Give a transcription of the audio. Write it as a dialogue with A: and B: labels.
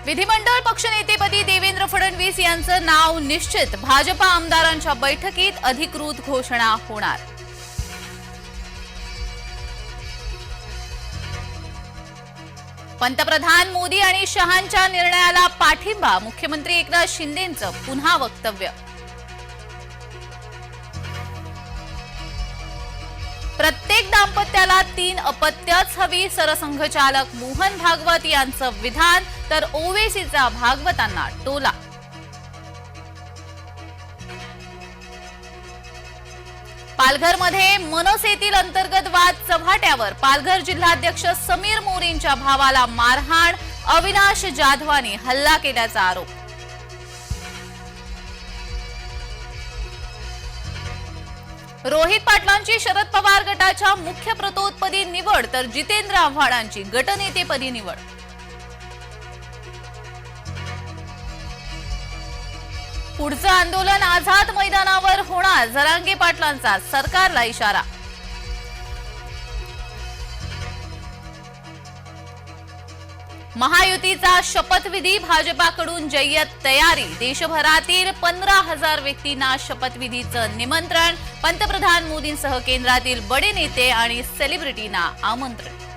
A: विधिमंडळ पक्षनेतेपदी देवेंद्र फडणवीस यांचं नाव निश्चित। भाजपा आमदारांच्या बैठकीत अधिकृत घोषणा होणार। पंतप्रधान मोदी आणि शहांच्या निर्णयाला पाठिंबा। मुख्यमंत्री एकनाथ शिंदेंचं पुन्हा वक्तव्य। प्रत्येक दाम्पत्याला 3 अपत्यच हवी। सरसंघचालक मोहन भागवत यांचं विधान, तर ओवेसीचा भागवतांना टोला। पालघरमध्ये मनसेतील अंतर्गत वाद चव्हाट्यावर। पालघर जिल्हाध्यक्ष समीर मोरेंच्या भावाला मारहाण। अविनाश जाधवानी हल्ला केल्याचा आरोप। रोहित पाटलांची शरद पवार गटाच्या मुख्य प्रतोदपदी निवड, तर जितेंद्र आव्हाडांची गटनेतेपदी निवड। पुढचं आंदोलन आझाद मैदानावर होणार। जरांगे पाटलांचा सरकारला इशारा। महायुतीचा शपथविधी। भाजपाकडून जय्यत तयारी। देशभरातील 15,000 व्यक्तींना शपथविधीचं निमंत्रण। पंतप्रधान मोदींसह केंद्रातील बडे नेते आणि सेलिब्रिटींना आमंत्रण।